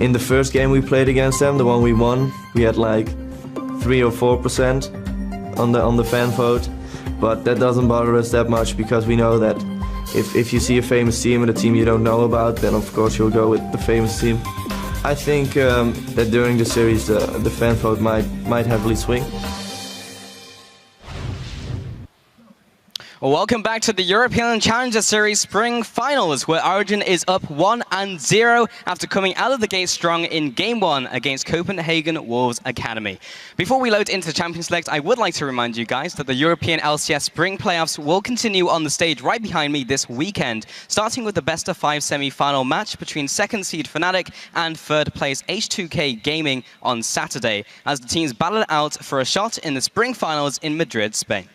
In the first game we played against them, the one we won, we had like 3 or 4% on the fan vote. But that doesn't bother us that much because we know that if you see a famous team and a team you don't know about, then of course you'll go with the famous team. I think that during the series the fan vote might heavily swing. Well, welcome back to the European Challenger Series Spring Finals, where Origin is up 1-0 after coming out of the gate strong in Game 1 against Copenhagen Wolves Academy. Before we load into Champion Select, I would like to remind you guys that the European LCS Spring Playoffs will continue on the stage right behind me this weekend, starting with the best-of-5 semi-final match between second seed Fnatic and third place H2K Gaming on Saturday, as the teams battle it out for a shot in the Spring Finals in Madrid, Spain.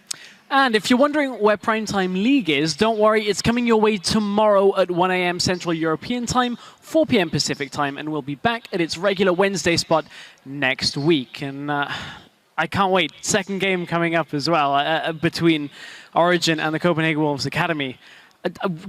And if you're wondering where Primetime League is, don't worry, it's coming your way tomorrow at 1 AM Central European Time, 4 PM Pacific Time, and we'll be back at its regular Wednesday spot next week. And I can't wait. Second game coming up as well between Origin and the Copenhagen Wolves Academy.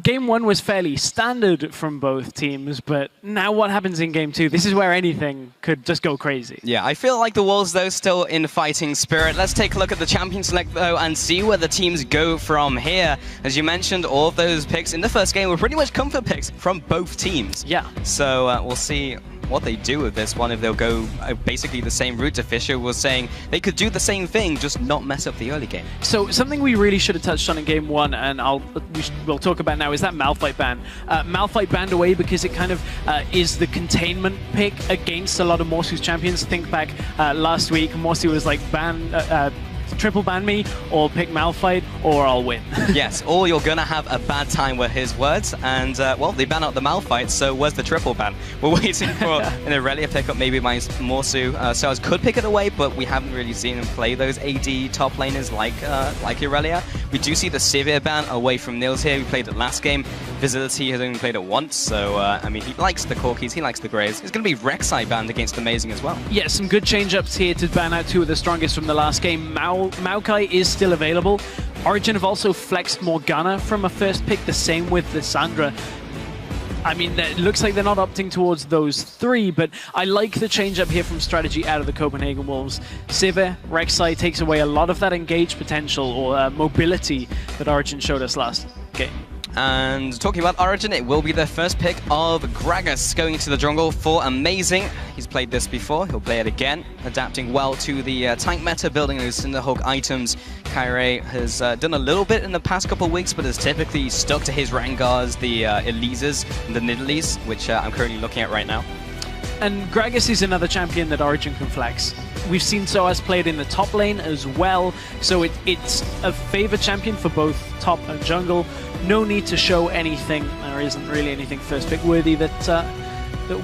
Game 1 was fairly standard from both teams, but now what happens in Game 2? This is where anything could just go crazy. Yeah, I feel like the Wolves, though, still in fighting spirit. Let's take a look at the Champion Select, though, and see where the teams go from here. As you mentioned, all of those picks in the first game were pretty much comfort picks from both teams. Yeah. So we'll see what they do with this one, if they'll go basically the same route. Fisher was saying they could do the same thing, just not mess up the early game. So something we really should have touched on in Game 1, and we'll talk about now, is that Malphite ban. Malphite banned away because it kind of is the containment pick against a lot of Morsu's champions. Think back last week, Morsu was like, triple ban me, or pick Malphite, or I'll win. Yes, or you're gonna have a bad time were his words, and well, they ban out the Malphite, so where's the triple ban? We're waiting for an Irelia pickup, maybe by Morsu. Cells could pick it away, but we haven't really seen him play those AD top laners like Irelia. We do see the Severe ban away from Nils here. We played it last game. Visibility has only played it once, so I mean, he likes the Corkis, he likes the Greys. It's gonna be Rek'Sai banned against Amazing as well. Yeah, some good change-ups here to ban out 2 of the strongest from the last game. Maokai is still available. Origin have also flexed Morgana from a first pick, the same with the Sandra. I mean, it looks like they're not opting towards those 3, but I like the change-up here from strategy out of the Copenhagen Wolves. Sivir, Rek'Sai takes away a lot of that engage potential or mobility that Origin showed us last game. And talking about Origin, it will be their first pick of Gragas going into the jungle for Amazing. He's played this before, he'll play it again, adapting well to the tank meta, building those Cinderhawk items. Kyrie has done a little bit in the past couple of weeks, but has typically stuck to his Rangars, the Elises, and the Nidalees, which I'm currently looking at right now. And Gragas is another champion that Origin can flex. We've seen Soaz played in the top lane as well, so it's a favored champion for both top and jungle. No need to show anything. There isn't really anything first pick worthy that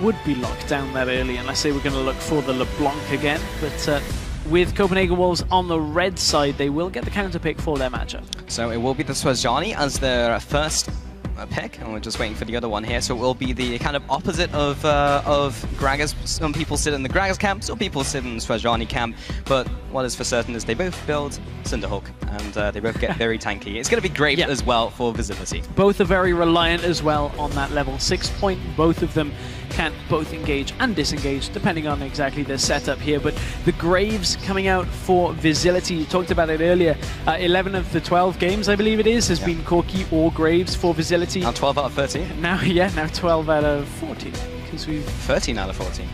would be locked down that early, unless they were going to look for the LeBlanc again. But with Copenhagen Wolves on the red side, they will get the counter pick for their matchup. So it will be the Swazjani as their first pick, and we're just waiting for the other one here. So it will be the kind of opposite of Gragas. Some people sit in the Gragas camp, some people sit in the Swazjani camp, but what is for certain is they both build Cinderhawk, and they both get very tanky. It's going to be great as well for visibility. Both are very reliant as well on that level 6 point. Both of them can both engage and disengage, depending on exactly their setup here. But the Graves coming out for Visility, you talked about it earlier. 11 of the 12 games, I believe it is, has been Corki or Graves for Visility. Now 12 out of 13? Now 12 out of 14. Because we've 13 out of 14.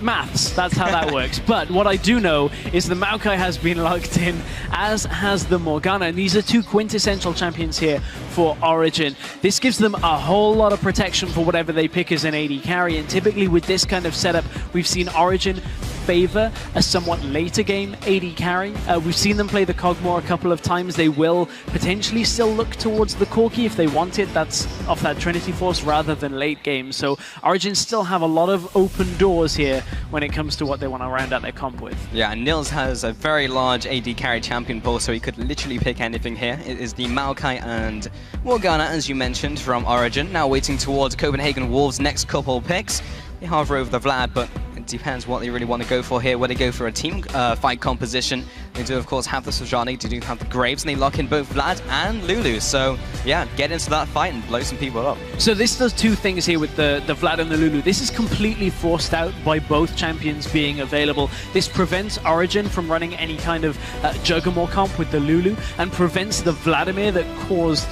Maths, that's how that works. But what I do know is the Maokai has been locked in, as has the Morgana, and these are 2 quintessential champions here for Origin. This gives them a whole lot of protection for whatever they pick as an AD carry, and typically with this kind of setup, we've seen Origin favor a somewhat later game AD carry. We've seen them play the Kog'Maw a couple of times. They will potentially still look towards the Corki if they want it. That's off that Trinity Force rather than late game. So Origin still have a lot of open doors here when it comes to what they want to round out their comp with. Yeah, and Nils has a very large AD carry champion pool, so he could literally pick anything here. It is the Maokai and Morgana, as you mentioned, from Origin. Now waiting towards Copenhagen Wolves' next couple picks. They hover over the Vlad, but it depends what they really want to go for here. Whether they go for a team fight composition, They do, of course, have the Sojani, they do have the Graves, and they lock in both Vlad and Lulu. So, yeah, get into that fight and blow some people up. So this does two things here with the Vlad and the Lulu. This is completely forced out by both champions being available. This prevents Origin from running any kind of Juggernaut comp with the Lulu, and prevents the Vladimir that caused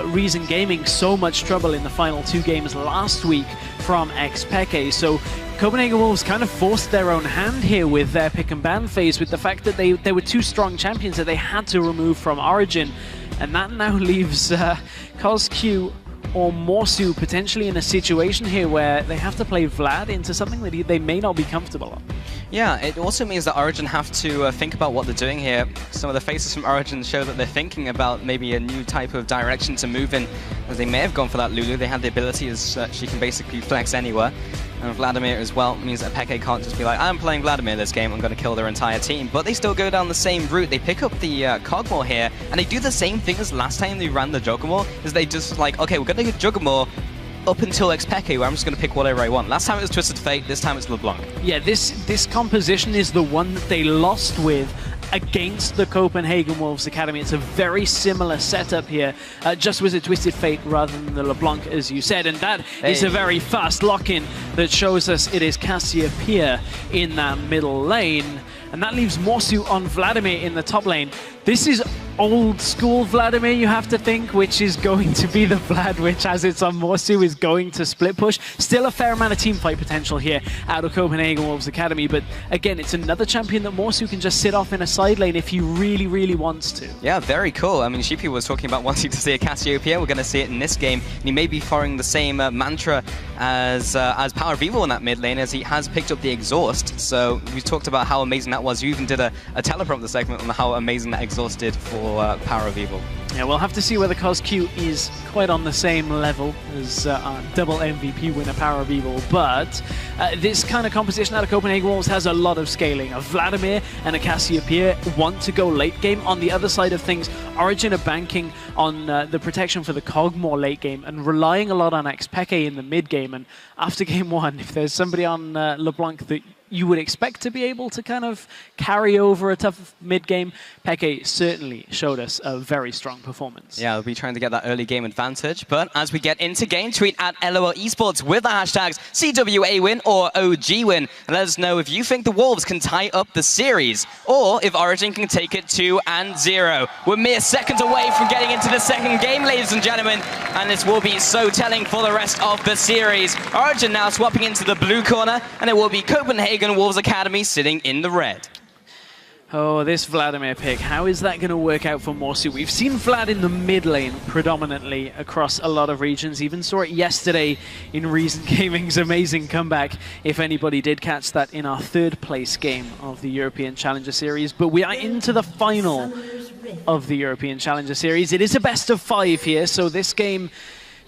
Reason Gaming so much trouble in the final 2 games last week from xPeke. So Copenhagen Wolves kind of forced their own hand here with their pick and ban phase, with the fact that they were 2 strong champions that they had to remove from Origin. And that now leaves CWA or Morsu potentially in a situation here where they have to play Vlad into something that they may not be comfortable on. Yeah, it also means that Origin have to think about what they're doing here. Some of the faces from Origin show that they're thinking about maybe a new type of direction to move in. As they may have gone for that Lulu. They have the ability as she can basically flex anywhere. And Vladimir as well means that Peke can't just be like, I'm playing Vladimir this game, I'm going to kill their entire team. But they still go down the same route. They pick up the Cogmore here, and they do the same thing as last time they ran the Juggernaut, is they just like, okay, we're going to get Juggernaut up until xPeke, where I'm just going to pick whatever I want. Last time it was Twisted Fate, this time it's LeBlanc. Yeah, this composition is the one that they lost with against the Copenhagen Wolves Academy. It's a very similar setup here, just with a Twisted Fate rather than the LeBlanc, as you said, and that is a very fast lock-in that shows us it is Cassiopeia in that middle lane, and that leaves Morsu on Vladimir in the top lane. This is old school Vladimir, you have to think, which is going to be the Vlad, which as it's on Morsu is going to split push. Still a fair amount of team fight potential here out of Copenhagen Wolves Academy, but again, it's another champion that Morsu can just sit off in a side lane if he really, really wants to. Yeah, very cool. I mean, Sheepy was talking about wanting to see a Cassiopeia. We're going to see it in this game, and he may be following the same mantra as Power of Evil in that mid lane, as he has picked up the exhaust. So we talked about how amazing that was. You even did a teleprompter segment on how amazing that exhaust did for Power of Evil. Yeah, we'll have to see whether COSQ is quite on the same level as our double MVP winner Power of Evil, but this kind of composition out of Copenhagen Wolves has a lot of scaling. A Vladimir and a Cassiopeia want to go late game. On the other side of things, Origin are banking on the protection for the Cogmore late game and relying a lot on xPeke in the mid game. And after game 1, if there's somebody on LeBlanc that you would expect to be able to kind of carry over a tough mid-game, Peke certainly showed us a very strong performance. Yeah, they'll be trying to get that early game advantage, but as we get into game, tweet at LOL Esports with the hashtags CWA win or OG win, and let us know if you think the Wolves can tie up the series, or if Origin can take it 2-0. We're mere seconds away from getting into the second game, ladies and gentlemen, and this will be so telling for the rest of the series. Origin now swapping into the blue corner, and it will be Copenhagen Wolves Academy sitting in the red. Oh, this Vladimir pick, how is that going to work out for Morsu? We've seen Vlad in the mid lane predominantly across a lot of regions. Even saw it yesterday in Reason Gaming's amazing comeback, if anybody did catch that in our 3rd place game of the European Challenger Series. But we are into the final of the European Challenger Series. It is a best of 5 here, so this game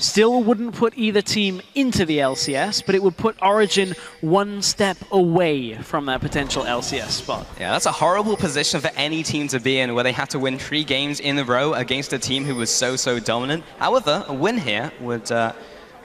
still wouldn't put either team into the LCS, but it would put Origin one step away from their potential LCS spot. Yeah, that's a horrible position for any team to be in, where they have to win 3 games in a row against a team who was so dominant. However, a win here would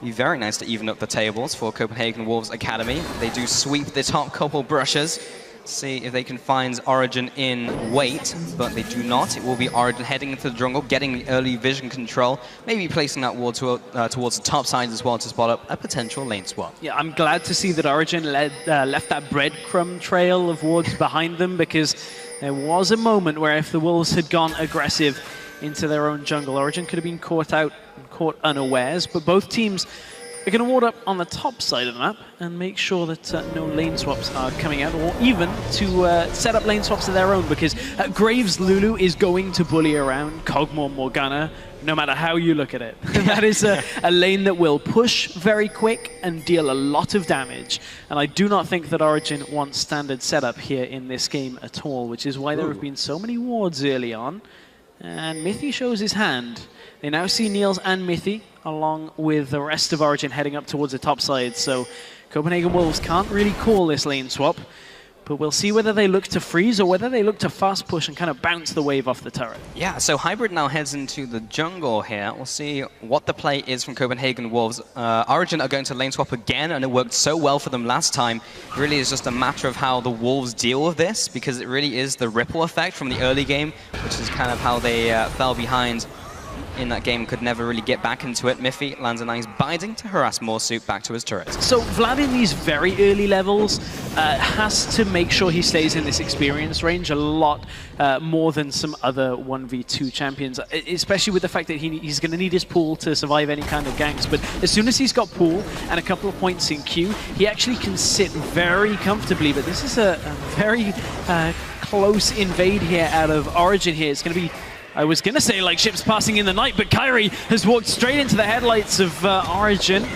be very nice to even up the tables for Copenhagen Wolves Academy. They do sweep the top couple brushes. See if they can find Origin in wait, but they do not. It will be Origin heading into the jungle, getting the early vision control, maybe placing that ward towards the top side as well to spot up a potential lane swap. Yeah, I'm glad to see that Origin left that breadcrumb trail of wards behind them, because there was a moment where if the Wolves had gone aggressive into their own jungle, Origin could have been caught out and caught unawares, but both teams are going to ward up on the top side of the map and make sure that no lane swaps are coming out, or even to set up lane swaps of their own, because Graves Lulu is going to bully around Cogmore Morgana, no matter how you look at it. That is a lane that will push very quick and deal a lot of damage. And I do not think that Origin wants standard setup here in this game at all, which is why there have been so many wards early on. And Mithy shows his hand. They now see Niels and Mithy, along with the rest of Origin heading up towards the top side. So Copenhagen Wolves can't really call this lane swap. But we'll see whether they look to freeze or whether they look to fast push and kind of bounce the wave off the turret. Yeah, so Hybrid now heads into the jungle here. We'll see what the play is from Copenhagen Wolves. Origin are going to lane swap again, and it worked so well for them last time. It really is just a matter of how the Wolves deal with this, because it really is the ripple effect from the early game, which is kind of how they fell behind in that game, could never really get back into it. Miffy lands a nice binding to harass Morsu back to his turret. So Vlad in these very early levels has to make sure he stays in this experience range a lot more than some other 1v2 champions, especially with the fact that he's going to need his pool to survive any kind of ganks. But as soon as he's got pool and a couple of points in queue, he actually can sit very comfortably. But this is a very close invade here out of Origin here. It's going to be, I was going to say like ships passing in the night, but Kyrie has walked straight into the headlights of Origin,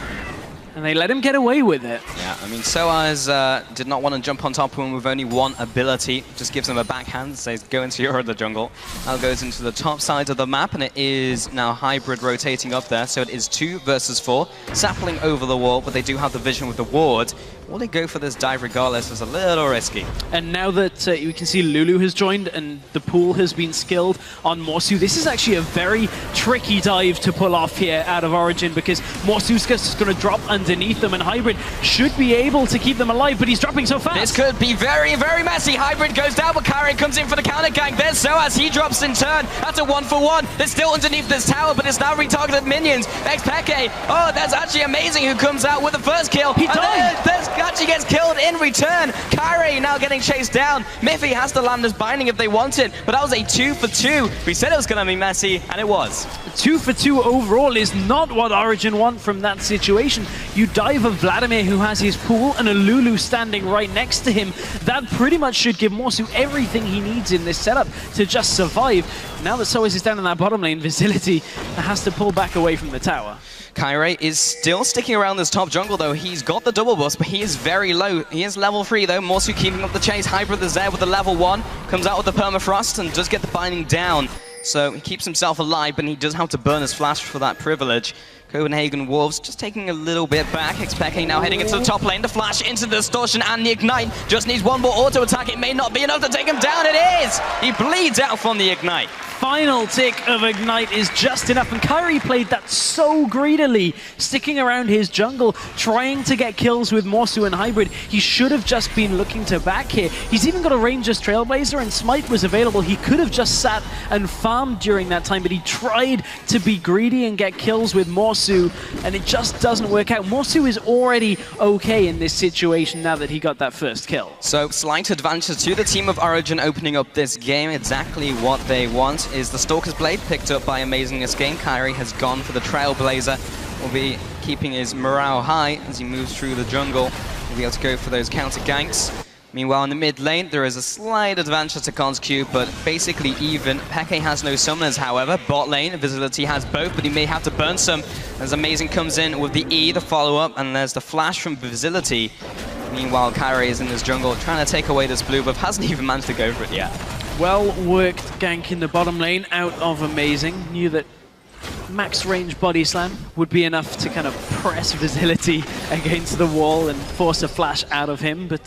and they let him get away with it. Yeah, I mean, Soaz did not want to jump on top of him with only one ability. Just gives him a backhand, says, go into your other jungle. Now goes into the top side of the map, and it is now Hybrid rotating up there, so it is 2 versus 4. Sapling over the wall, but they do have the vision with the ward. Will they go for this dive regardless? It's a little risky. And now that you can see Lulu has joined and the pool has been skilled on Morsu, this is actually a very tricky dive to pull off here out of Origin, because Morsu's just going to drop underneath them, and Hybrid should be able to keep them alive, but he's dropping so fast. This could be very, very messy. Hybrid goes down, but Kyrie comes in for the counter gank. There's Soaz, he drops in turn. That's a 1-for-1. They're still underneath this tower, but it's now retargeted minions. Xpeke, oh, that's actually amazing, who comes out with the first kill. He died. There's actually gets killed in return. Kyrie now getting chased down. Miffy has to land his binding if they want it, but that was a 2-for-2. We said it was going to be messy, and it was. 2-for-2 overall is not what Origin want from that situation. You dive a Vladimir who has his pool and a Lulu standing right next to him. That pretty much should give Morsu everything he needs in this setup to just survive. Now that Soaz is down in that bottom lane, Visility has to pull back away from the tower. Kyrie is still sticking around this top jungle, though. He's got the double boost, but he is very low. He is level 3, though. Morsu keeping up the chase. Hybrid is there with the level 1. Comes out with the permafrost and does get the binding down. So he keeps himself alive, but he does have to burn his flash for that privilege. Copenhagen Wolves just taking a little bit back. Xpeke now heading into the top lane. The flash into the distortion and the ignite. Just needs one more auto attack. It may not be enough to take him down. It is! He bleeds out from the ignite. Final tick of Ignite is just enough, and Kyrie played that so greedily, sticking around his jungle, trying to get kills with Morsu and Hybrid. He should have just been looking to back here. He's even got a Ranger's Trailblazer, and Smite was available. He could have just sat and farmed during that time, but he tried to be greedy and get kills with Morsu, and it just doesn't work out. Morsu is already okay in this situation now that he got that first kill. So slight advantage to the team of Origin opening up this game. Exactly what they want is the Stalker's Blade, picked up by Amazing this game. Kyrie has gone for the Trailblazer. Will be keeping his morale high as he moves through the jungle. Will be able to go for those counter ganks. Meanwhile, in the mid lane, there is a slight advantage to Khan's Q, but basically even. Peke has no summoners, however. Bot lane, Visility has both, but he may have to burn some. As Amazing comes in with the E, the follow-up, and there's the flash from Visility. Meanwhile, Kyrie is in his jungle, trying to take away this blue buff. Hasn't even managed to go for it yet. Well-worked gank in the bottom lane out of Amazing. Knew that max range body slam would be enough to kind of press Visility against the wall and force a flash out of him, but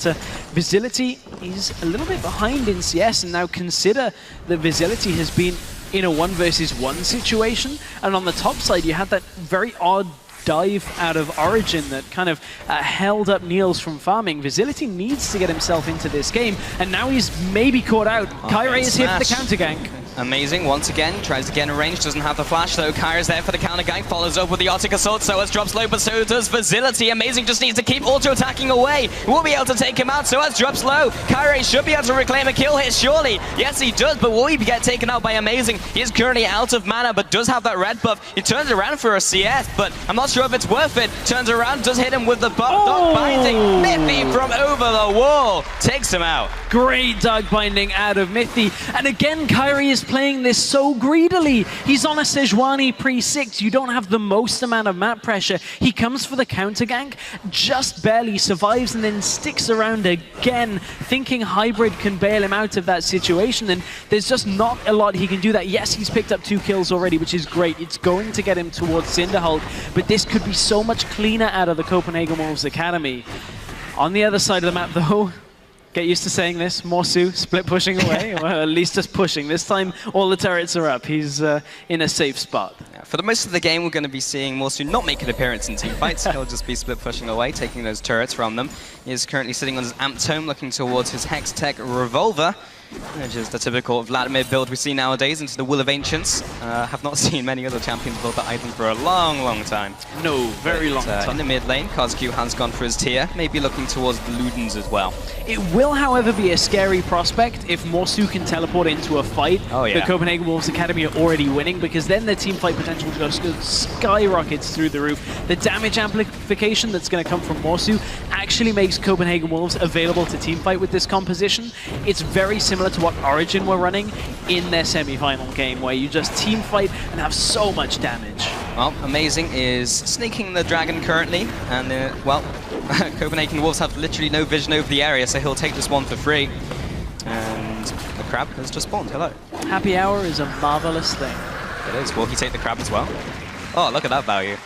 Visility is a little bit behind in CS, and now consider that Visility has been in a 1 versus 1 situation, and on the top side you had that very odd dive out of Origin that kind of held up Niels from farming. Visility needs to get himself into this game, and now he's maybe caught out. Kyrie is here for the counter gank. Amazing, once again, tries to get in range, doesn't have the flash though. Kyrie's there for the counter gank, follows up with the Arctic Assault, Soaz drops low, but so does Visility. Amazing just needs to keep auto-attacking away. We'll be able to take him out, Soaz drops low. Kyrie should be able to reclaim a kill hit, surely. Yes, he does, but will he get taken out by Amazing? He is currently out of mana, but does have that red buff. He turns around for a CS, but I'm not sure if it's worth it. Turns around, does hit him with the dog binding. Miffy from over the wall takes him out. Great dog binding out of Miffy, and again Kyrie is playing this so greedily. He's on a Sejuani pre-6. You don't have the most amount of map pressure. He comes for the counter gank, just barely survives, and then sticks around again, thinking Hybrid can bail him out of that situation, and there's just not a lot he can do that. Yes, he's picked up 2 kills already, which is great. It's going to get him towards Cinderhulk, but this could be so much cleaner out of the Copenhagen Wolves Academy. On the other side of the map, though, Get used to saying this. Morsu split pushing away, or at least just pushing. This time, all the turrets are up. He's in a safe spot. Yeah, for the most of the game, we're going to be seeing Morsu not make an appearance in teamfights. He'll just be split pushing away, taking those turrets from them. He is currently sitting on his Amp Tome, looking towards his Hex Tech Revolver, which is the typical Vladimir build we see nowadays into the Will of Ancients. Have not seen many other champions build that item for a long, long time. No, very long time. In the mid lane, CWA has gone for his tier, maybe looking towards the Ludens as well. It will, however, be a scary prospect if Morsu can teleport into a fight. Oh, yeah. The Copenhagen Wolves Academy are already winning, because then their team fight potential just skyrockets through the roof. The damage amplification that's going to come from Morsu actually makes Copenhagen Wolves available to team fight with this composition. It's very similar to what Origin were running in their semi-final game, where you just team fight and have so much damage. Well, Amazing is sneaking the dragon currently, and well, Copenhagen Wolves have literally no vision over the area, so he'll take this one for free. And the crab has just spawned. Hello. Happy hour is a marvelous thing. It is. Will he take the crab as well? Oh, look at that value.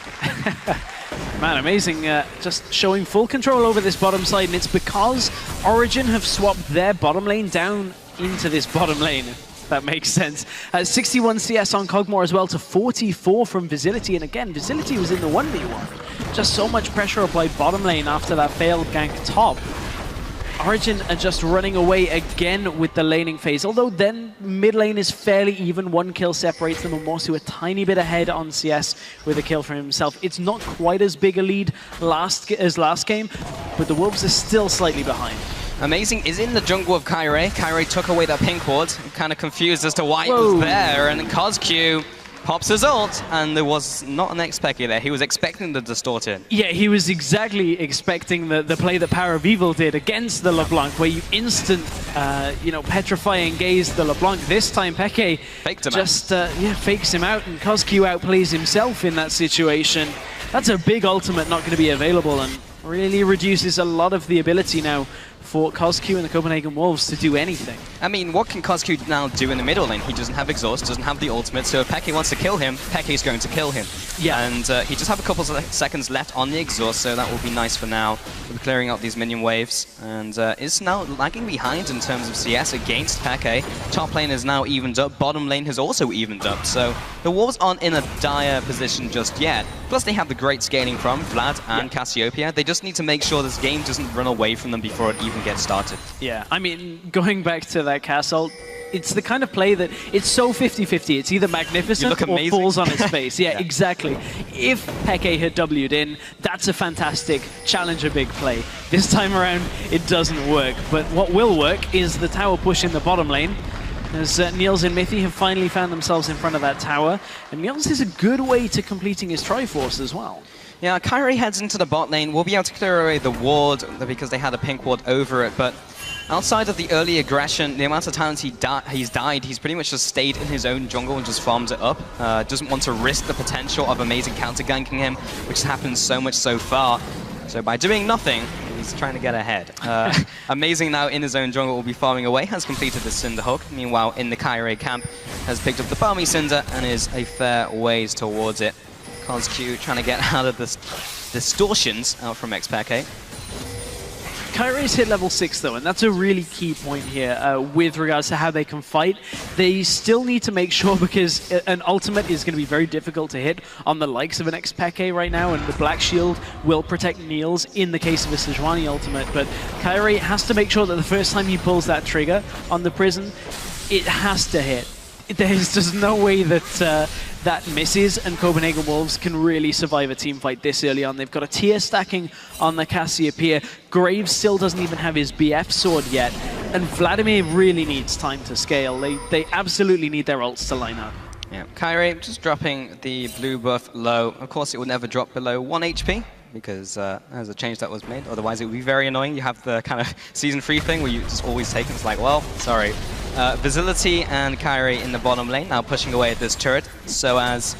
Man, Amazing, just showing full control over this bottom side, and it's because Origin have swapped their bottom lane down into this bottom lane. That makes sense. 61 CS on Cogmore as well to 44 from Visility, and again, Visility was in the 1v1. Just so much pressure applied bottom lane after that failed gank top. Origin are just running away again with the laning phase, although then mid lane is fairly even. 1 kill separates them, and Morsu a tiny bit ahead on CS with a kill for himself. It's not quite as big a lead as last game, but the Wolves are still slightly behind. Amazing is in the jungle of Kairi. Kairi took away that pink ward, kind of confused as to why it was there, and CosQ pops his ult, and there was not an X-Pecky there. He was expecting the distorted. Yeah, he was exactly expecting the play that Power of Evil did against the LeBlanc, where you instant, petrify and gaze the LeBlanc. This time, Peke just fakes him out, and CosQ outplays himself in that situation. That's a big ultimate not going to be available, and really reduces a lot of the ability now for CosQ and the Copenhagen Wolves to do anything. I mean, what can CosQ now do in the middle lane? He doesn't have exhaust, doesn't have the ultimate, so if Peke wants to kill him, Peke is going to kill him. Yeah. And he just have a couple of seconds left on the exhaust, so that will be nice for now. We're clearing out these minion waves, and is now lagging behind in terms of CS against Peke. Top lane is now evened up, bottom lane has also evened up, so the Wolves aren't in a dire position just yet. Plus they have the great scaling from Vlad and Cassiopeia. They just need to make sure this game doesn't run away from them before it even gets started. Yeah, I mean, going back to that castle, it's the kind of play that it's so 50-50. It's either magnificent or falls on its face. Yeah, exactly. If Peke had W'd in, that's a fantastic challenger big play. This time around, it doesn't work. But what will work is the tower push in the bottom lane, as Niels and Mithy have finally found themselves in front of that tower. And Niels is a good way to completing his Triforce as well. Yeah, Kairi heads into the bot lane. We'll be able to clear away the ward because they had a pink ward over it, but outside of the early aggression, the amount of times he's died, he's pretty much just stayed in his own jungle and just farms it up. Doesn't want to risk the potential of Amazing counter-ganking him, which has happened so much so far. So by doing nothing, he's trying to get ahead. Amazing now in his own jungle will be farming away, has completed the Cinder Hook. Meanwhile, in the Kairi camp, has picked up the Farmy Cinder and is a fair ways towards it. CosQ trying to get out of this distortions out from X-Peke. Kairi's hit level 6 though, and that's a really key point here with regards to how they can fight. They still need to make sure, because an ultimate is going to be very difficult to hit on the likes of an X-Peke right now, and the Black Shield will protect Niels in the case of a Sejuani ultimate, but Kairi has to make sure that the first time he pulls that trigger on the prison, it has to hit. There's just no way that that misses, and Copenhagen Wolves can really survive a team fight this early on. They've got a tier stacking on the Cassiopeia. Graves still doesn't even have his BF sword yet, and Vladimir really needs time to scale. They absolutely need their ults to line up. Yeah, Kairi just dropping the blue buff low. Of course, it will never drop below 1 HP. Because there's a change that was made. Otherwise, it would be very annoying. You have the kind of Season 3 thing where you just always take it. It's like, well, sorry. Visility and Kairi in the bottom lane, now pushing away at this turret. So as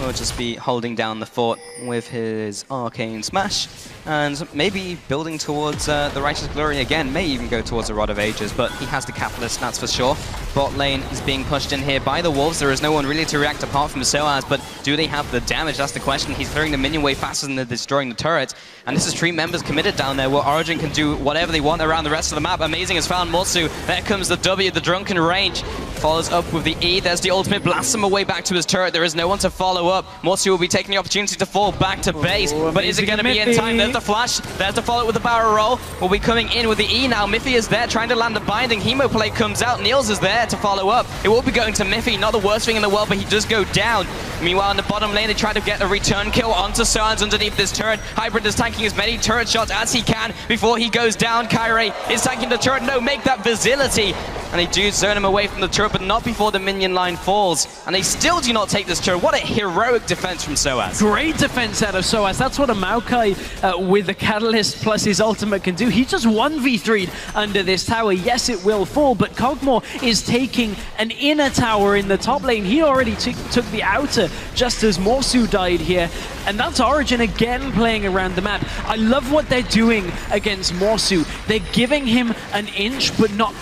will just be holding down the fort with his Arcane Smash. And maybe building towards the Righteous Glory again. May even go towards the Rod of Ages. But he has the Catalyst, that's for sure. Bot lane is being pushed in here by the Wolves. There is no one really to react apart from Soaz, but do they have the damage? That's the question. He's clearing the minion wave faster than they're destroying the turret. And this is 3 members committed down there where Origin can do whatever they want around the rest of the map. Amazing has found Morsu. There comes the W, the drunken rage. Follows up with the E. There's the ultimate. Blasts him away back to his turret. There is no one to follow up. Morsu will be taking the opportunity to fall back to base. But is it going to be in time? There's the flash. There's the follow with the barrel roll. Will be coming in with the E now. Miffy is there trying to land a binding. Hemo play comes out. Niels is there to follow up. It will be going to Miffy. Not the worst thing in the world, but he does go down. Meanwhile, in the bottom lane, they try to get a return kill onto Soaz underneath this turret. Hybrid is tanking as many turret shots as he can before he goes down. Kyrie is tanking the turret. No, make that Facility. And they do zone him away from the turret, but not before the minion line falls. And they still do not take this turret. What a heroic defense from Soaz. Great defense out of Soaz. That's what a Maokai with the Catalyst plus his ultimate can do. He just 1v3'd under this tower. Yes, it will fall, but Kog'Maw is taking an inner tower in the top lane. He already took the outer just as Morsu died here. And that's Origin again playing around the map. I love what they're doing against Morsu. They're giving him an inch, but not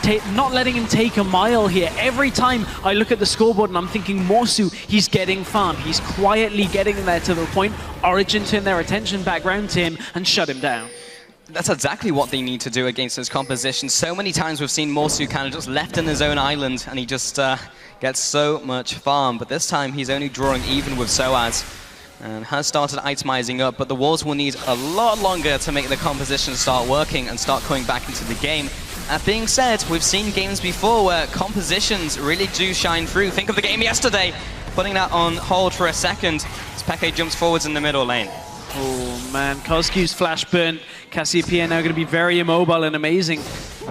letting him take a mile here. Every time I look at the scoreboard and I'm thinking Morsu, he's getting farm. He's quietly getting there to the point. Origin turn their attention back round to him and shut him down. That's exactly what they need to do against this composition. So many times we've seen Morsu kind of just left in his own island and he just gets so much farm. But this time he's only drawing even with Soaz and has started itemizing up. But the Wolves will need a lot longer to make the composition start working and start coming back into the game. That being said, we've seen games before where compositions really do shine through. Think of the game yesterday, putting that on hold for a second as Peke jumps forwards in the middle lane. Oh man, Coscu's flash burnt. Cassiopeia now going to be very immobile and amazing.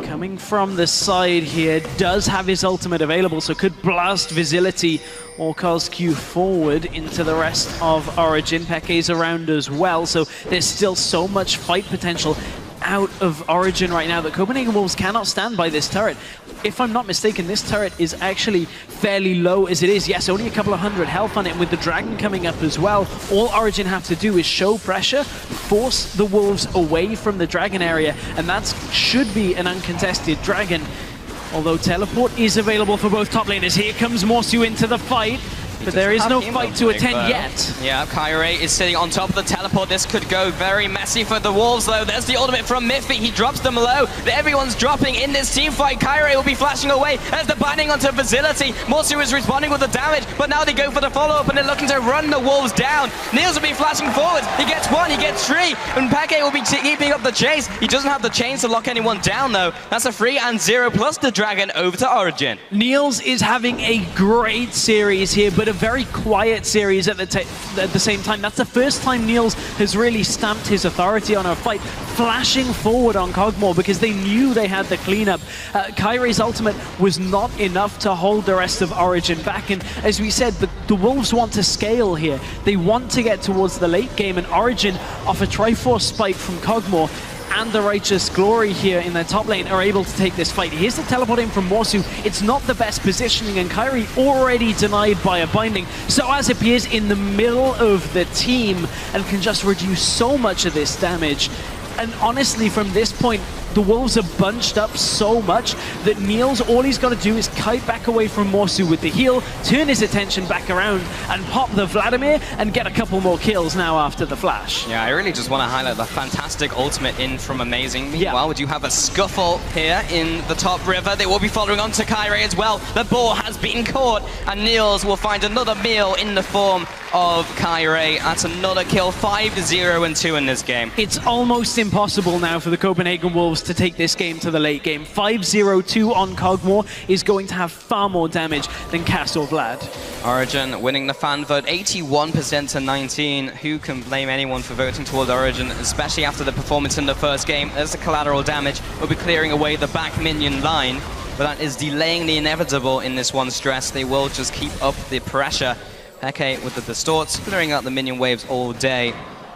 Coming from the side here, does have his ultimate available, so could blast Facility or Coscu forward into the rest of Origin. Peke's around as well, so there's still so much fight potential out of Origin right now that Copenhagen Wolves cannot stand by this turret. If I'm not mistaken, this turret is actually fairly low as it is. Yes, only a couple of hundred health on it, and with the dragon coming up as well, all Origin have to do is show pressure, force the Wolves away from the dragon area, and that should be an uncontested dragon. Although teleport is available for both top laners. Here comes Morsu into the fight. But there is no fight to attend yet. Yeah, Kyrie is sitting on top of the teleport. This could go very messy for the Wolves, though. There's the ultimate from Miffy. He drops them low. Everyone's dropping in this team fight. Kyrie will be flashing away. There's the binding onto Facility. Morsu is responding with the damage, but now they go for the follow-up, and they're looking to run the Wolves down. Niels will be flashing forward. He gets 1, he gets 3, and Peke will be keeping up the chase. He doesn't have the chains to lock anyone down, though. That's a 3-0 plus the dragon over to Origin. Niels is having a great series here, but a very quiet series at the same time. That's the first time Niels has really stamped his authority on a fight, flashing forward on Kog'Maw because they knew they had the cleanup. Kyrie's ultimate was not enough to hold the rest of Origin back, and as we said, the Wolves want to scale here. They want to get towards the late game, and Origin, off a Triforce spike from Kog'Maw and the Righteous Glory here in their top lane, are able to take this fight. Here's the teleport in from Morsu. It's not the best positioning, and Kyrie already denied by a binding. Soaz appears in the middle of the team and can just reduce so much of this damage. And honestly, from this point, the Wolves are bunched up so much that Niels, all he's got to do is kite back away from Morsu with the heal, turn his attention back around, and pop the Vladimir and get a couple more kills now after the flash. Yeah, I really just want to highlight the fantastic ultimate in from Amazing. Meanwhile, we do have a scuffle here in the top river. They will be following on to Kyrie as well. The ball has been caught, and Niels will find another meal in the form of Kyrie. That's another kill, 5-0-2 in this game. It's almost impossible now for the Copenhagen Wolves to take this game to the late game. 5-0-2 on Kog'Maw is going to have far more damage than Cass or Vlad. Origin winning the fan vote 81% to 19. Who can blame anyone for voting towards Origin, especially after the performance in the first game? There's the collateral damage. We'll be clearing away the back minion line, but that is delaying the inevitable in this one stress. They will just keep up the pressure. Peke with the distorts, clearing out the minion waves all day.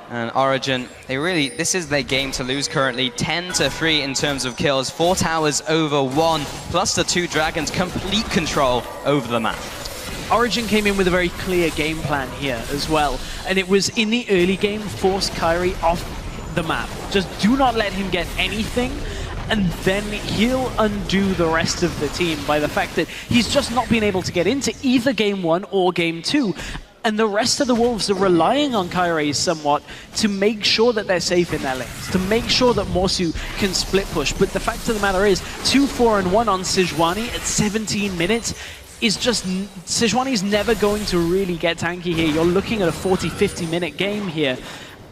And Origin, this is their game to lose currently. 10-3 in terms of kills, 4 towers over 1, plus the 2 dragons, complete control over the map. Origin came in with a very clear game plan here as well, and it was in the early game, force Kyrie off the map. Just do not let him get anything, and then he'll undo the rest of the team by the fact that he's just not been able to get into either Game 1 or Game 2. And the rest of the Wolves are relying on Kairi somewhat to make sure that they're safe in their lanes, to make sure that Morsu can split push. But the fact of the matter is, 2-4-1 on Sejuani at 17 minutes is just... Sejuani's never going to really get tanky here. You're looking at a 40-50 minute game here.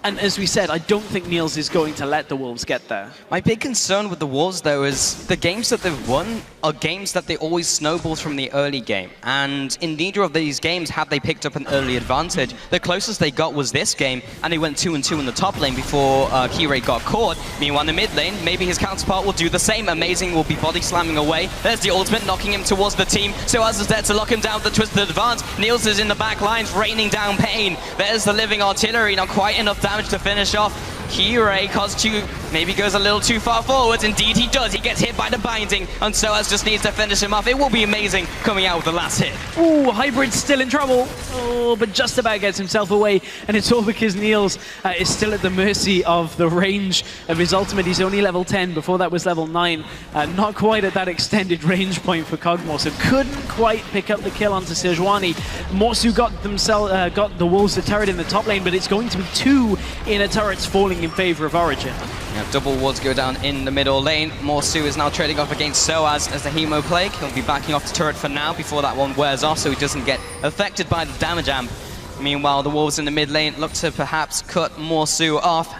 And as we said, I don't think Niels is going to let the Wolves get there. My big concern with the Wolves, though, is the games that they've won are games that they always snowball from the early game. And in neither of these games have they picked up an early advantage. The closest they got was this game, and they went 2-2 in the top lane before Kirei got caught. Meanwhile, in the mid lane, maybe his counterpart will do the same. Amazing will be body slamming away. There's the ultimate, knocking him towards the team. So as is there to lock him down with the twisted advance. Niels is in the back lines, raining down pain. There's the living artillery, not quite enough damage to finish off. Kirei, COS2 maybe goes a little too far forwards. Indeed he does. He gets hit by the binding, and Soaz just needs to finish him off. It will be amazing coming out with the last hit. Ooh, Hybrid's still in trouble. Oh, but just about gets himself away, and it's all because Niels is still at the mercy of the range of his ultimate. He's only level 10. Before that was level 9. Not quite at that extended range point for Kog'Maw, so couldn't quite pick up the kill onto Sejuani. Morsu got the Wolves the turret in the top lane, but it's going to be 2 inner turrets falling in favor of Origin. Yeah, double wards go down in the middle lane. Morsu is now trading off against Soaz as the Hemo Plague. He'll be backing off the turret for now before that one wears off, so he doesn't get affected by the damage amp. Meanwhile, the Wolves in the mid lane look to perhaps cut Morsu off.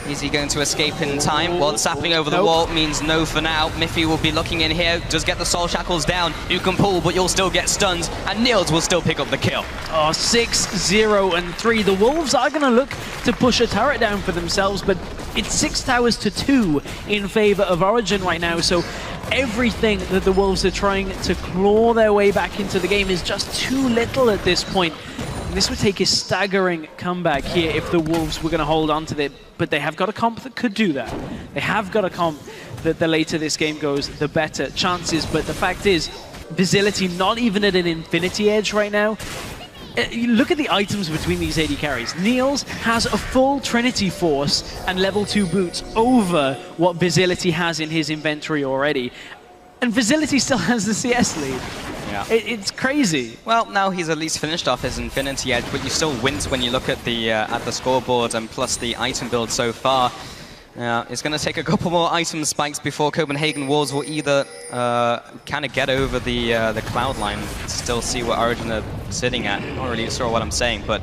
Is he going to escape in time? Well, sapling over the wall means no for now. Miffy will be looking in here, does get the soul shackles down. You can pull, but you'll still get stuns, and Niels will still pick up the kill. Oh, 6-0-3. The Wolves are going to look to push a turret down for themselves, but it's 6 towers to 2 in favor of Origin right now, so everything that the Wolves are trying to claw their way back into the game is just too little at this point. This would take a staggering comeback here if the Wolves were going to hold on to it, but they have got a comp that could do that. They have got a comp that the later this game goes, the better chances, but the fact is, Visility not even at an infinity edge right now. Look at the items between these AD carries. Niels has a full Trinity Force and level 2 boots over what Visility has in his inventory already. And Visility still has the CS lead. Yeah. It's crazy. Well, now he's at least finished off his Infinity Edge, but you still wince when you look at the scoreboard and plus the item build so far. It's going to take a couple more item spikes before Copenhagen Wolves will either kind of get over the cloud line to still see what Origin are sitting at. Not really sure what I'm saying, but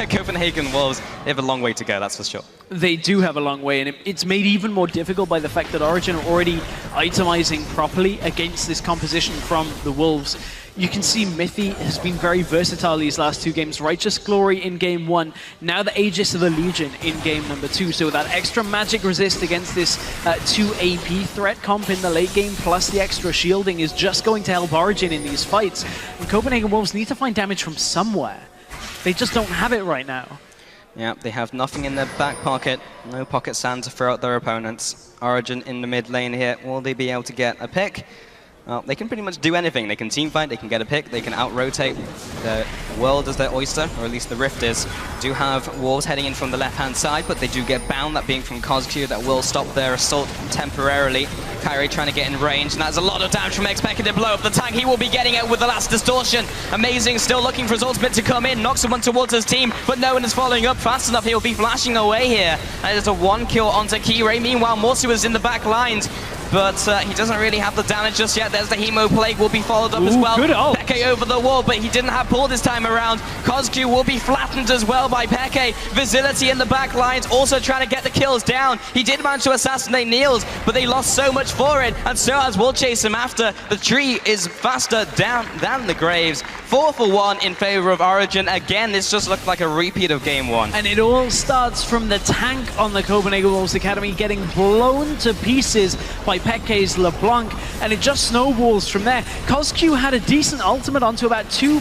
Copenhagen Wolves, they have a long way to go, that's for sure. They do have a long way, and it's made even more difficult by the fact that Origin are already itemizing properly against this composition from the Wolves. You can see Miffy has been very versatile these last 2 games. Righteous Glory in Game 1, now the Aegis of the Legion in Game number 2. So that extra magic resist against this 2 AP threat comp in the late game, plus the extra shielding is just going to help Origin in these fights. And Copenhagen Wolves need to find damage from somewhere. They just don't have it right now. Yeah, they have nothing in their back pocket. No pocket sand to throw at their opponents. Origin in the mid lane here. Will they be able to get a pick? Well, they can pretty much do anything. They can teamfight, they can get a pick, they can out-rotate. The world is their oyster, or at least the Rift is. Do have Wolves heading in from the left-hand side, but they do get bound, that being from COS2, that will stop their assault temporarily. Kairi trying to get in range, and that's a lot of damage from Expected to blow up the tank. He will be getting it with the last distortion. Amazing, still looking for his ultimate to come in, knocks someone towards his team, but no one is following up fast enough. He'll be flashing away here. And there's a 1 kill onto Kirei. Meanwhile, Morsu is in the back lines, but he doesn't really have the damage just yet. There's the Hemo Plague, will be followed up as well. Peke over the wall, but he didn't have pull this time around. COS2 will be flattened as well by Peke. Visility in the back lines, also trying to get the kills down. He did manage to assassinate Niels, but they lost so much for it, and Soaz will chase him after. The tree is faster down than the graves. 4 for 1 in favor of Origin. Again, this just looked like a repeat of Game 1. And it all starts from the tank on the Copenhagen Wolves Academy getting blown to pieces by Peke's LeBlanc, and it just snowballs from there. COS2 had a decent ultimate onto about two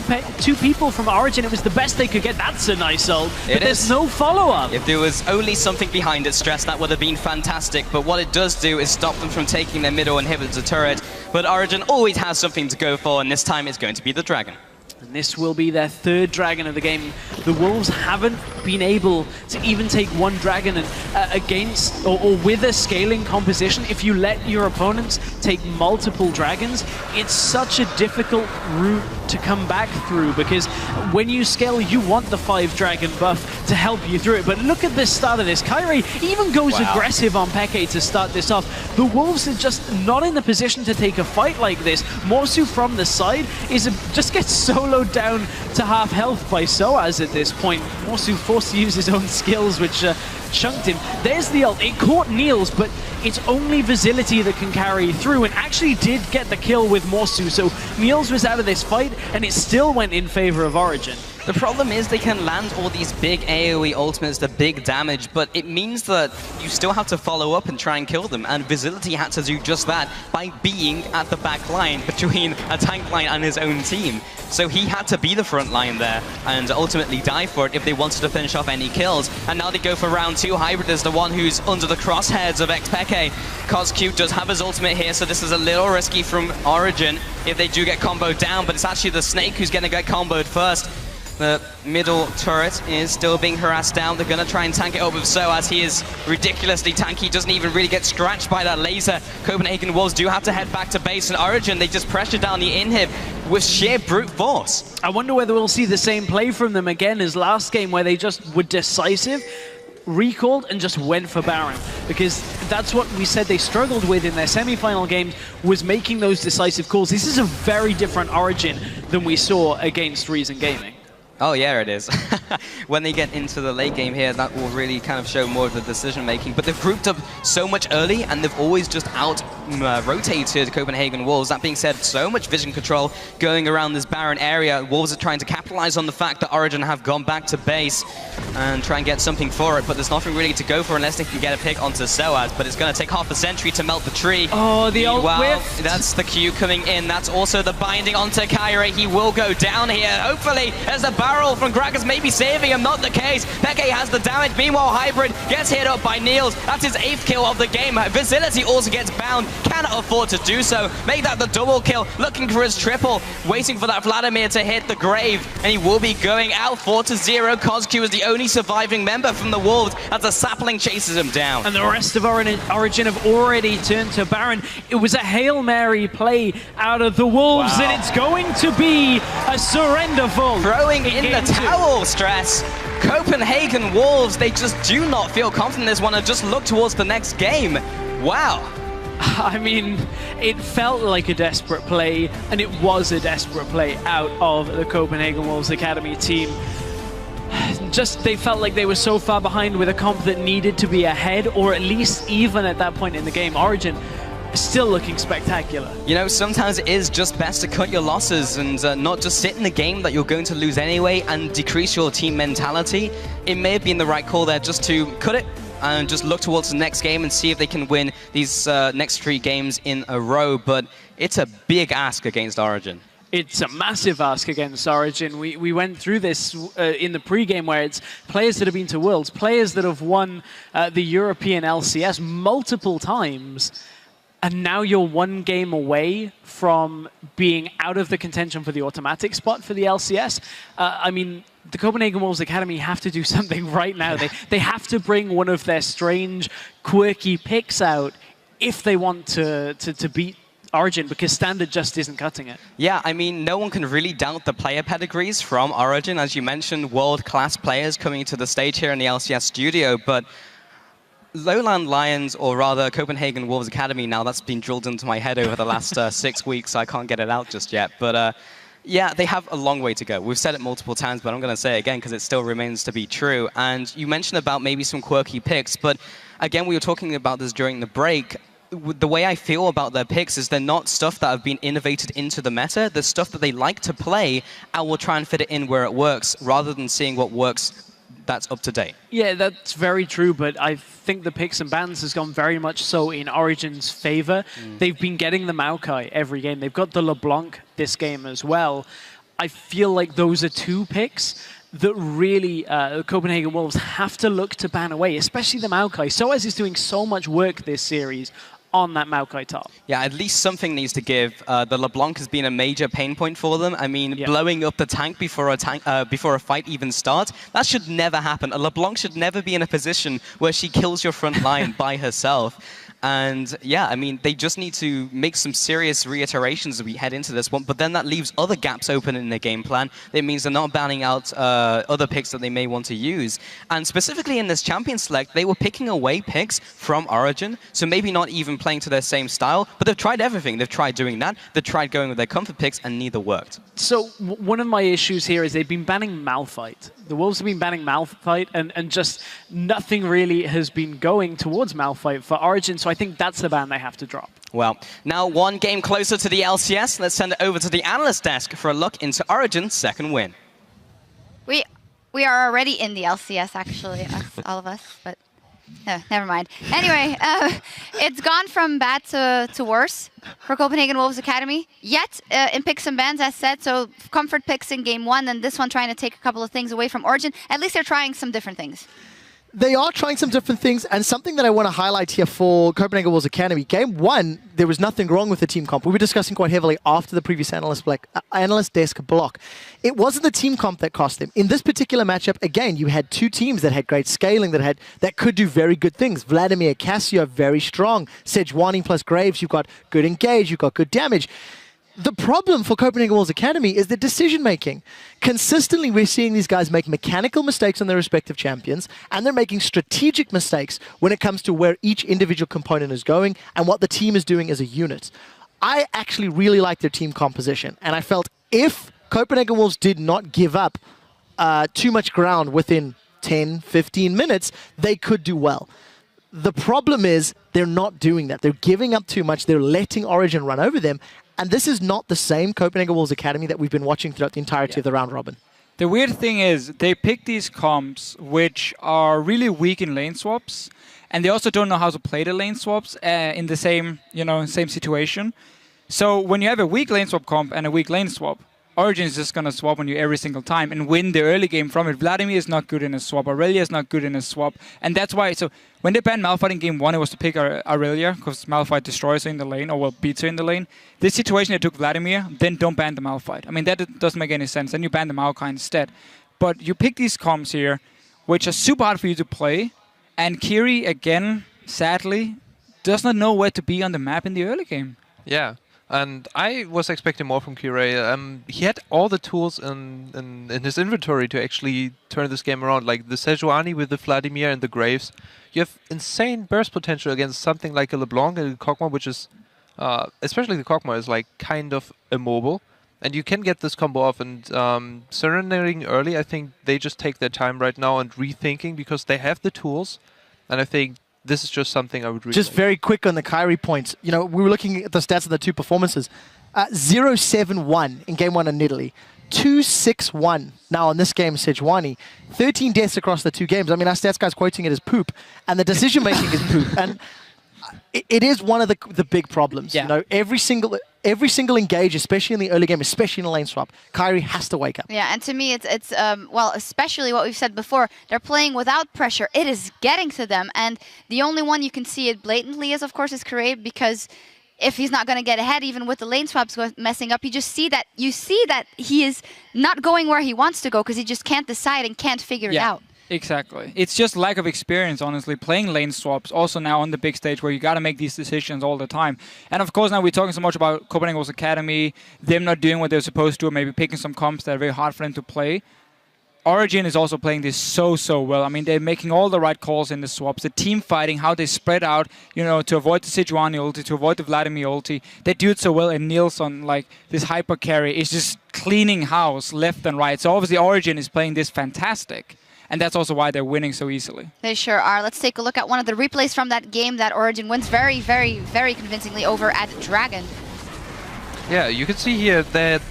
people from Origin. It was the best they could get. That's a nice ult, but there's no follow-up. If there was only something behind it, Stress, that would have been fantastic, but what it does do is stop them from taking their middle inhibitor turret. But Origin always has something to go for, and this time it's going to be the Dragon. And this will be their third dragon of the game. The Wolves haven't been able to even take one dragon and, against or with a scaling composition. If you let your opponents take multiple dragons, it's such a difficult route to come back through, because when you scale, you want the 5 dragon buff to help you through it. But look at the start of this. Kairi even goes aggressive on Peke to start this off. The Wolves are just not in the position to take a fight like this. Morsu from the side just gets soloed down to half health by Soaz at this point. Morsu forced to use his own skills, which chunked him. There's the ult. It caught Niels, but it's only Visility that can carry through, and actually did get the kill with Morsu. So Niels was out of this fight, and it still went in favor of Origin. The problem is they can land all these big AoE ultimates, the big damage, but it means that you still have to follow up and try and kill them, and Visility had to do just that by being at the back line between a tank line and his own team. So he had to be the front line there and ultimately die for it if they wanted to finish off any kills. And now they go for round 2. Hybrid is the one who's under the crosshairs of xPeke. sc2 does have his ultimate here, so this is a little risky from Origin if they do get comboed down, but it's actually the Snake who's going to get comboed first. The middle turret is still being harassed down. They're going to try and tank it up with Soaz. He is ridiculously tanky, doesn't even really get scratched by that laser. Copenhagen Wolves do have to head back to base, and Origin, they just pressure down the inhib with sheer brute force. I wonder whether we'll see the same play from them again as last game, where they just were decisive, recalled, and just went for Baron, because that's what we said they struggled with in their semi-final games, was making those decisive calls. This is a very different Origin than we saw against Reason Gaming. Oh yeah, it is. When they get into the late game here, that will really kind of show more of the decision making. But they've grouped up so much early, and they've always just rotated Copenhagen Wolves. That being said, so much vision control going around this Baron area. Wolves are trying to capitalize on the fact that Origin have gone back to base and try and get something for it. But there's nothing really to go for unless they can get a pick onto Soaz. But it's going to take half a century to melt the tree. Oh, the ult whiff. That's the Q coming in. That's also the binding onto Kairi. He will go down here. Hopefully, as the barrel from Gragas maybe saving him, not the case. Peke has the damage. Meanwhile, Hybrid gets hit up by Niels. That's his 8th kill of the game. Visility also gets bound. Cannot afford to do so. Make that the double kill. Looking for his triple. Waiting for that Vladimir to hit the grave. And he will be going out 4-0. sc2 is the only surviving member from the Wolves as the sapling chases him down. And the rest of Origin have already turned to Baron. It was a Hail Mary play out of the Wolves, and it's going to be a surrender vault. Throwing in the towel, Stress. Copenhagen Wolves, they just do not feel confident in this one and just look towards the next game. Wow. I mean, it felt like a desperate play, and it was a desperate play out of the Copenhagen Wolves Academy team. Just, they felt like they were so far behind with a comp that needed to be ahead, or at least even at that point in the game. Origin still looking spectacular. You know, sometimes it is just best to cut your losses and not just sit in the game that you're going to lose anyway and decrease your team mentality. It may have been the right call there just to cut it and just look towards the next game and see if they can win these next 3 games in a row. But it's a big ask against Origin. It's a massive ask against Origin. We went through this in the pre-game, where it's players that have been to Worlds, players that have won the European LCS multiple times, and now you're 1 game away from being out of the contention for the automatic spot for the LCS. I mean, the Copenhagen Wolves Academy have to do something right now. They have to bring one of their strange, quirky picks out if they want to beat Origin, because Standard just isn't cutting it. Yeah, I mean, no one can really doubt the player pedigrees from Origin. As you mentioned, world-class players coming to the stage here in the LCS studio, but Lowland Lions, or rather Copenhagen Wolves Academy, now that's been drilled into my head over the last 6 weeks, so I can't get it out just yet. But yeah, they have a long way to go. We've said it multiple times, but I'm going to say it again because it still remains to be true. And you mentioned about maybe some quirky picks, but again, we were talking about this during the break. The way I feel about their picks is they're not stuff that have been innovated into the meta. They're stuff that they like to play and will try and fit it in where it works, rather than seeing what works that's up to date. Yeah, that's very true, but I think the picks and bans has gone very much so in Origin's favor. They've been getting the Maokai every game. They've got the LeBlanc this game as well. I feel like those are 2 picks that really Copenhagen Wolves have to look to ban away, especially the Maokai. Soaz is doing so much work this series on that Maokai top. Yeah, at least something needs to give. The LeBlanc has been a major pain point for them. I mean, blowing up the tank before a fight even starts, that should never happen. A LeBlanc should never be in a position where she kills your front line by herself. And yeah, I mean, they just need to make some serious reiterations as we head into this one, but then that leaves other gaps open in their game plan. It means they're not banning out other picks that they may want to use. And specifically in this champion select, they were picking away picks from Origin, so maybe not even playing to their same style, but they've tried everything. They've tried doing that, they've tried going with their comfort picks, and neither worked. So one of my issues here is they've been banning Malphite. The Wolves have been banning Malphite, and just nothing really has been going towards Malphite for Origin, so I think that's the ban they have to drop. Well, now one game closer to the LCS. Let's send it over to the analyst desk for a look into Origin's second win. We are already in the LCS, actually, all of us, but no, never mind. Anyway, it's gone from bad to worse for Copenhagen Wolves Academy. Yet, in picks and bans, as said, so comfort picks in game 1, and this one trying to take a couple of things away from Origin. At least they're trying some different things. They are trying some different things, and something that I want to highlight here for Copenhagen Wolves Academy. Game 1, there was nothing wrong with the team comp. We were discussing quite heavily after the previous analyst desk block. It wasn't the team comp that cost them. In this particular matchup, again, you had two teams that had great scaling, that could do very good things. Vladimir, Cassio, very strong. Sejuani plus Graves, you've got good engage, you've got good damage. The problem for Copenhagen Wolves Academy is the decision-making. Consistently, we're seeing these guys make mechanical mistakes on their respective champions, and they're making strategic mistakes when it comes to where each individual component is going and what the team is doing as a unit. I actually really like their team composition, and I felt if Copenhagen Wolves did not give up too much ground within 10, 15 minutes, they could do well. The problem is they're not doing that. They're giving up too much. They're letting Origin run over them. And this is not the same Copenhagen Wolves Academy that we've been watching throughout the entirety of the round robin. The weird thing is they pick these comps which are really weak in lane swaps, and they also don't know how to play the lane swaps in the same, same situation. So when you have a weak lane swap comp and a weak lane swap, Origin is just going to swap on you every single time and win the early game from it. Vladimir is not good in a swap. Aurelia is not good in a swap. And that's why, so when they banned Malphite in game 1, it was to pick Aurelia because Malphite destroys her in the lane, or beats her in the lane. This situation, they took Vladimir, then don't ban the Malphite. I mean, that doesn't make any sense. Then you ban the Maokai instead. But you pick these comps here, which are super hard for you to play. And Kiri, again, sadly, does not know where to be on the map in the early game. Yeah. And I was expecting more from Kire. He had all the tools in his inventory to actually turn this game around. Like the Sejuani with the Vladimir and the Graves. You have insane burst potential against something like a LeBlanc and a Kog'Maw, which is, especially the Kog'Maw, is like kind of immobile. And you can get this combo off. And surrendering early, I think they just take their time right now and rethinking because they have the tools. And I think this is just something I would really Just very quick on the Kyrie points. We were looking at the stats of the two performances. 0-7-1 in game 1 in Italy. 2-6-1 now in this game, Sejuani. 13 deaths across the two games. I mean, our stats guy's quoting it as poop. And the decision-making is poop. And it is one of the big problems. Yeah. Every single engage, especially in the early game, especially in a lane swap, Kyrie has to wake up. Yeah, and to me, it's well, especially what we've said before, they're playing without pressure. It is getting to them, and the only one you can see it blatantly is, of course, is Karev, because if he's not going to get ahead, even with the lane swaps messing up, you see that he is not going where he wants to go because he just can't decide and can't figure it out. Exactly. It's just lack of experience, honestly, playing lane swaps, also now on the big stage where you got to make these decisions all the time. And of course, now we're talking so much about Copenhagen Wolves Academy, them not doing what they're supposed to, or maybe picking some comps that are very hard for them to play. Origin is also playing this so well. I mean, they're making all the right calls in the swaps. The team fighting, how they spread out, to avoid the Sejuani ulti, to avoid the Vladimir ulti. They do it so well, and Nilsson, like this hyper carry, is just cleaning house left and right. So obviously Origin is playing this fantastic. And that's also why they're winning so easily. They sure are. Let's take a look at one of the replays from that game that Origin wins very, very, very convincingly over at Dragon. Yeah, you can see here that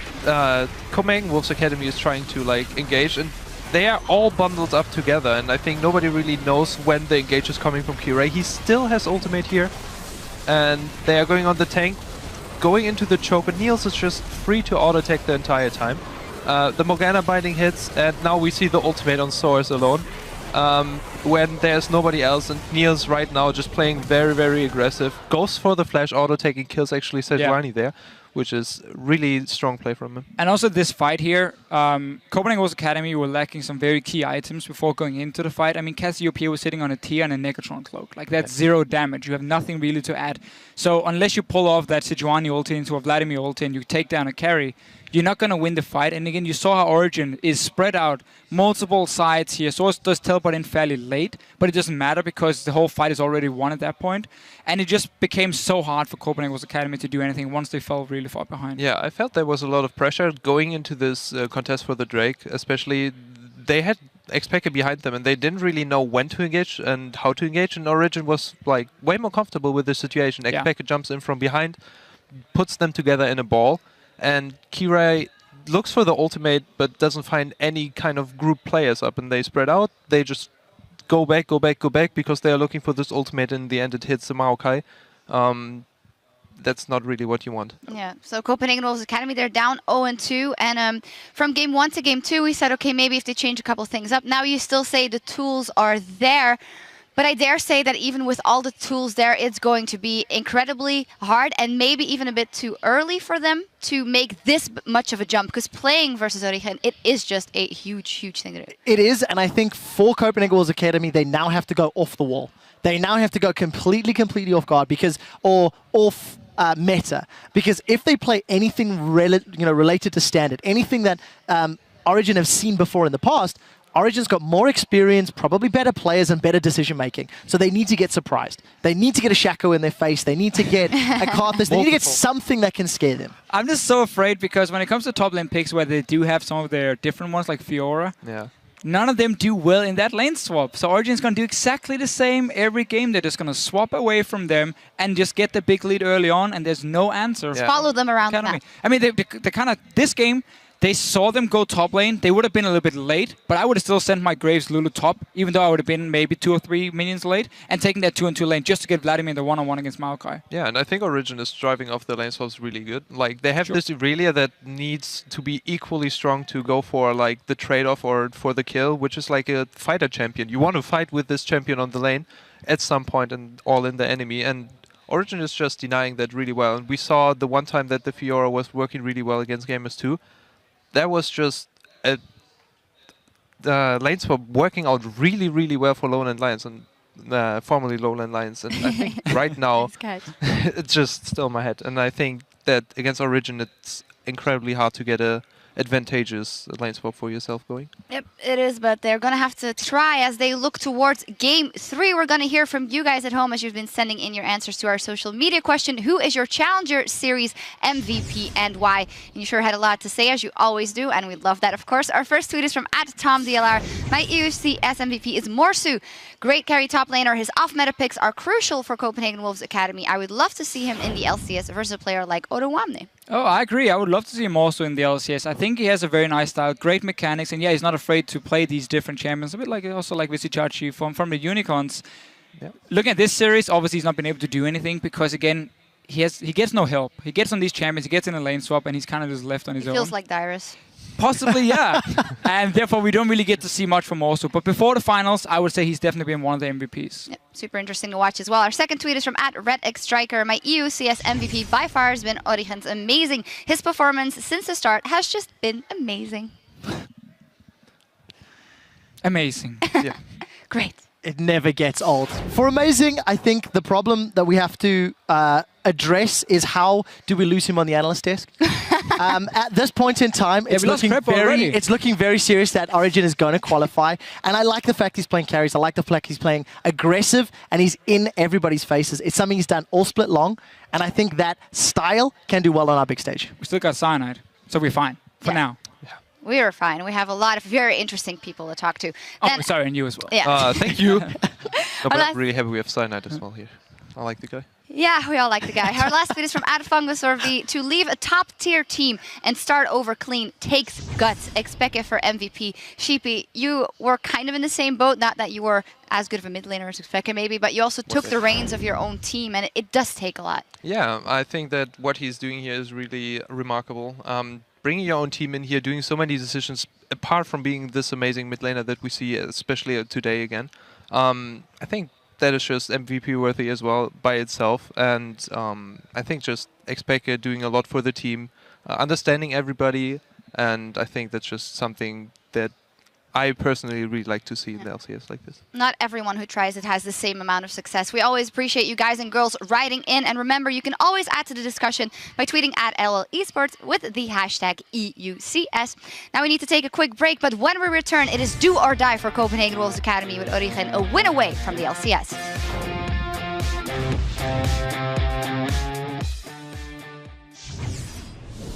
Copenhagen Wolves Academy is trying to engage, and they are all bundled up together, and I think nobody really knows when the engage is coming from Kire. He still has ultimate here, and they are going on the tank, going into the choke, and Niels is just free to auto-attack the entire time. The Morgana binding hits, and now we see the ultimate on Source alone. when there's nobody else, and Niels right now just playing very, very aggressive. Goes for the flash auto, taking kills actually Sejuani there, which is really strong play from him. And also this fight here, Copenhagen Wolves Academy were lacking some very key items before going into the fight. I mean, Cassiopeia was sitting on a tier and a Negatron cloak. Like, that's 0 damage. You have nothing really to add. So unless you pull off that Sejuani ulti into a Vladimir ulti and you take down a carry, you're not going to win the fight. And again, you saw how Origin is spread out multiple sides here. Source does teleport in fairly late, but it doesn't matter because the whole fight is already won at that point. And it just became so hard for Copenhagen Wolves Academy to do anything once they fell really far behind. Yeah, I felt there was a lot of pressure going into this contest for the Drake, especially they had Xpeke behind them and they didn't really know when to engage and how to engage, and Origin was like way more comfortable with the situation. Xpeke jumps in from behind, puts them together in a ball, and Kirei looks for the ultimate but doesn't find any kind of group players up, and they spread out. They just go back because they are looking for this ultimate, and in the end it hits the Maokai. That's not really what you want. Yeah, so Copenhagen Wolves Academy, they're down 0-2, and from game 1 to game 2, we said, okay, maybe if they change a couple things up. Now you still say the tools are there, but I dare say that even with all the tools there, it's going to be incredibly hard and maybe even a bit too early for them to make this much of a jump, because playing versus Origen, it is just a huge, huge thing to do. It is, and I think for Copenhagen Wolves Academy, they now have to go off the wall. They now have to go completely off guard, because, or off meta, because if they play anything related to standard, anything that Origin have seen before in the past, Origin's got more experience, probably better players and better decision making. So they need to get surprised. They need to get a Shaco in their face. They need to get a Karthus. They need to get something that can scare them. I'm just so afraid because when it comes to top lane picks where they do have some of their different ones like Fiora, none of them do well in that lane swap. So Origin's going to do exactly the same every game. They're just going to swap away from them and just get the big lead early on, and there's no answer. Follow them around the map. I mean, they kind of, this game, they saw them go top lane. They would have been a little bit late, but I would have still sent my Graves Lulu top, even though I would have been maybe 2 or 3 minions late, and taking that 2-on-2 lane just to get Vladimir in the one-on-one against Maokai. Yeah, and I think Origin is driving off the lane swaps really good. Like, they have this Irelia that needs to be equally strong to go for like the trade-off or for the kill, which is like a fighter champion. You want to fight with this champion on the lane at some point and all in the enemy, and Origin is just denying that really well. And we saw the one time that the Fiora was working really well against Gamers 2. That was just a lane swap working out really well for Lowland Lions, and formerly Lowland Lions. And I think right now it's just still in my head. And I think that against Origin, it's incredibly hard to get a advantageous lane swap for yourself going. Yep, it is, but they're going to have to try as they look towards Game 3. We're going to hear from you guys at home as you've been sending in your answers to our social media question. Who is your Challenger Series MVP and why? And you sure had a lot to say, as you always do, and we love that, of course. Our first tweet is from @TomDLR. My EUCS MVP is Morsu. Great carry top laner. His off-meta picks are crucial for Copenhagen Wolves Academy. I would love to see him in the LCS versus a player like Oruwamne. Oh, I agree. I would love to see him also in the LCS. I think he has a very nice style, great mechanics, and yeah, he's not afraid to play these different champions. A bit like also like Visichachi from the Unicorns. Yeah. Looking at this series, obviously he's not been able to do anything because again, he gets no help. He gets on these champions, he gets in a lane swap, and he's kind of just left on his own. Feels like Dyrus. Possibly, yeah. And therefore, we don't really get to see much from Morsu. But before the finals, I would say he's definitely been one of the MVPs. Yep, super interesting to watch as well. Our second tweet is from @RedXStriker. My EUCS MVP by far has been Origen's amazing. His performance since the start has just been amazing. Amazing. Yeah. Great. It never gets old. For amazing, I think the problem that we have to address is how do we lose him on the analyst desk? At this point in time, it's looking very serious that Origin is going to qualify. And I like the fact he's playing carries. I like the fact he's playing aggressive and he's in everybody's faces. It's something he's done all split long. And I think that style can do well on our big stage. We still got Cyanide, so we're fine for now. We are fine. We have a lot of very interesting people to talk to. Oh, sorry, and you as well. Yeah. Thank you. No, but I'm really happy we have Cyanide as well here. I like the guy. Yeah, we all like the guy. Our last tweet is from @FungusorV. To leave a top-tier team and start over clean takes guts. Expect it for MVP. Sheepy, you were kind of in the same boat. Not that you were as good of a mid laner as Expect maybe, but you also took the reins of your own team, and it does take a lot. Yeah, I think that what he's doing here is really remarkable. Bringing your own team in here, doing so many decisions, apart from being this amazing mid laner that we see, especially today again, I think that is just MVP worthy as well by itself. And I think just Xpeke doing a lot for the team, understanding everybody, and I think that's just something that I personally really like to see in the LCS like this. Not everyone who tries it has the same amount of success. We always appreciate you guys and girls writing in. And remember, you can always add to the discussion by tweeting at LL Esports with the hashtag EUCS. Now we need to take a quick break, but when we return, it is do or die for Copenhagen Wolves Academy with Origin a win away from the LCS.